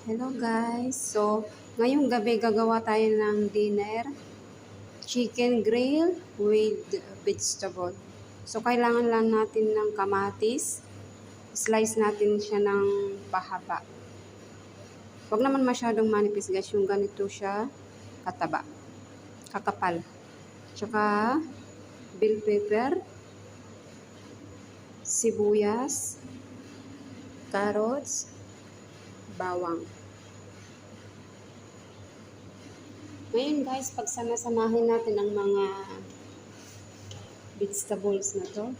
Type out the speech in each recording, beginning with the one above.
Hello guys! So, ngayong gabi gagawa tayo ng dinner. Chicken grill with vegetable. So, kailangan lang natin ng kamatis. Slice natin siya ng pahaba. Huwag naman masyadong manipis guys, yung ganito siya kataba. Kakapal. Tsaka, bell pepper, sibuyas, carrots, bawang. Ngayon guys, pagsama-samahin natin ang mga vegetables na to.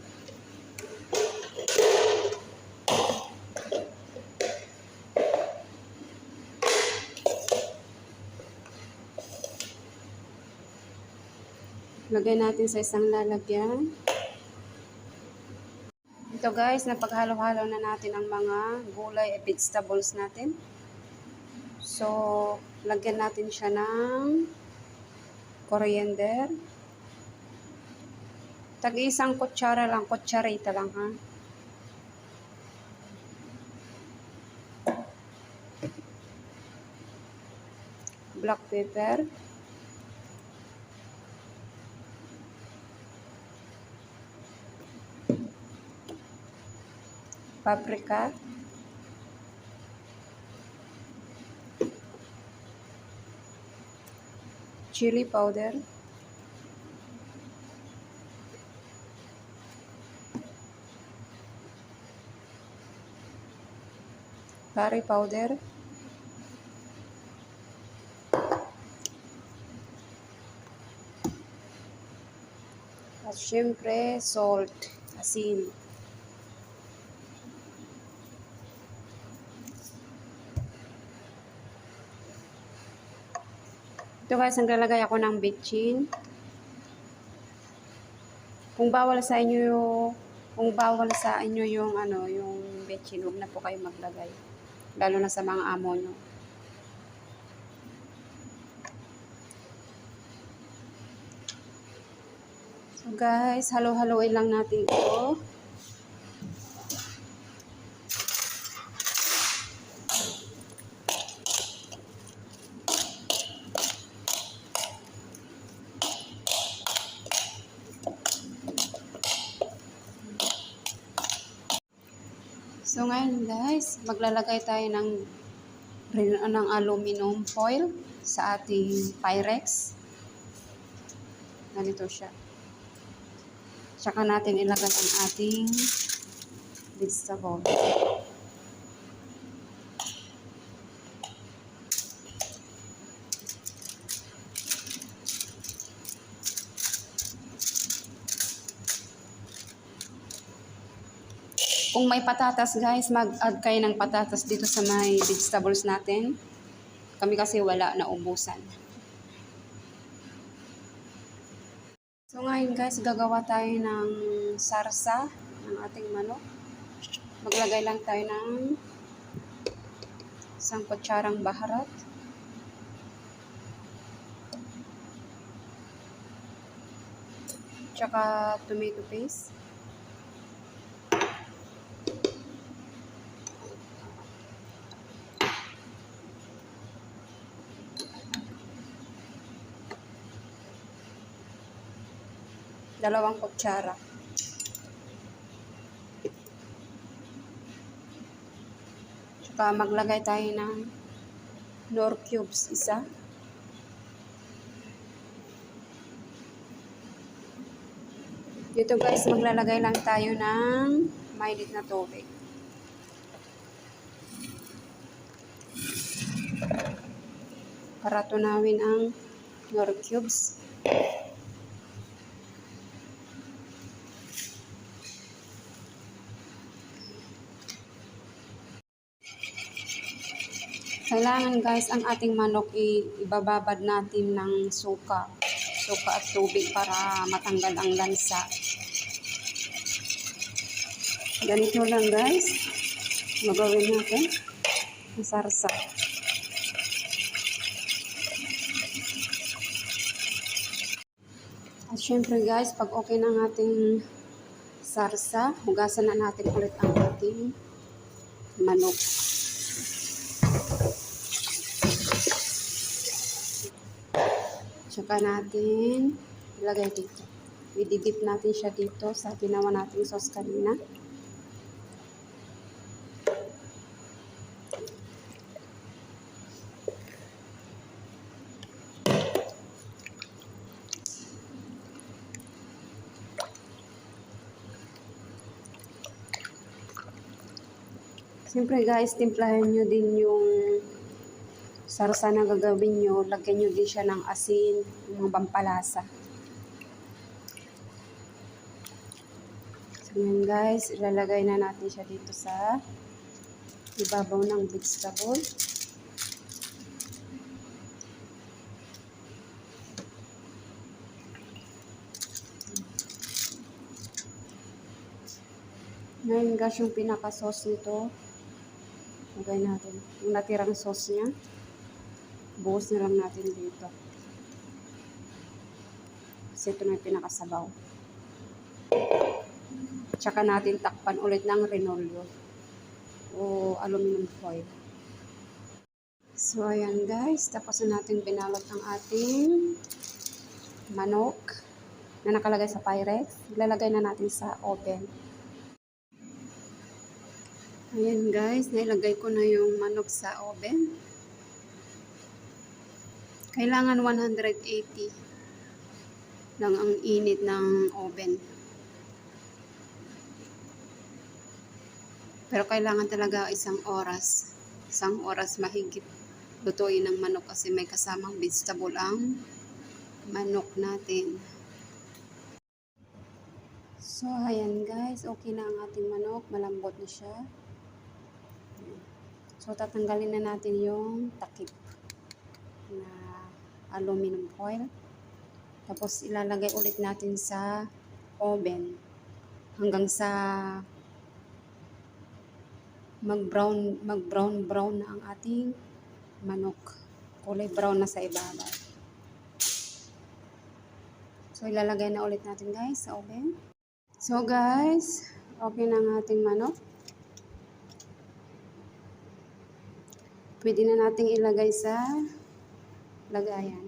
Lagay natin sa isang lalagyan. Ito guys, napaghalo-halo na natin ang mga gulay at vegetables natin. So, lagyan natin siya ng coriander. Tag-isang kutsara lang, kutsarita lang ha. Black pepper. Paprika. Chili powder. Curry powder. At syempre, salt, asin. Ito guys, naglalagay ako ng bitchin. Kung bawal sa inyo yung yung bitchin, huwag na po kayo maglagay. Lalo na sa mga amo nyo. So guys, halo-haloin lang natin ito. So ngayon guys, maglalagay tayo ng aluminum foil sa ating Pyrex. Ganito siya. Tsaka natin ilagay ang ating vegetable. Kung may patatas guys, mag-add kayo ng patatas dito sa may vegetables natin. Kami kasi wala, naubusan. So ngayon guys, gagawa tayo ng sarsa ng ating manok. Maglagay lang tayo ng isang kutsarang baharat. Tsaka tomato paste. Dalawang kutsara. Tsaka maglagay tayo ng nor cubes isa. Dito guys, maglalagay lang tayo ng mainit na tubig. Para tunawin ang nor cubes. Kailangan guys, ang ating manok ibababad natin ng suka at tubig para matanggal ang lansa. Ganito lang guys, magawin natin ang sarsa. At syempre guys, pag okay na ang ating sarsa, hugasan na natin ulit ang ating manok. Tsaka natin ilagay dito. I-dip natin siya dito sa ginawa nating sauce kanina. Siyempre guys, timplahan nyo din yung sarsa na gagawin nyo. Lagyan nyo din siya ng asin, yung mga pampalasa. So yun guys, ilalagay na natin siya dito sa ibabaw ng vegetable. Ngayon guys, yung pinaka-sauce nito, lagay natin. Yung natirang sauce niya, buhos na lang natin dito. Kasi ito na yung pinakasabaw. Tsaka natin takpan ulit ng rinolyo o aluminum foil. So ayan guys, tapos na natin binalot ang ating manok na nakalagay sa Pyrex. Ilalagay na natin sa oven. Ayan guys, nailagay ko na yung manok sa oven. Kailangan 180 lang ang init ng oven. Pero kailangan talaga isang oras. Isang oras mahigit lutuin ng manok kasi may kasamang vegetable ang manok natin. So ayan guys, okay na ang ating manok. Malambot na siya. So, tatanggalin na natin yung takip na aluminum foil. Tapos, ilalagay ulit natin sa oven hanggang sa mag-brown na ang ating manok. Kulay brown na sa ibabaw. So, ilalagay na ulit natin guys sa oven. So, guys, okay na ang ating manok. Pwede na nating ilagay sa lagayan.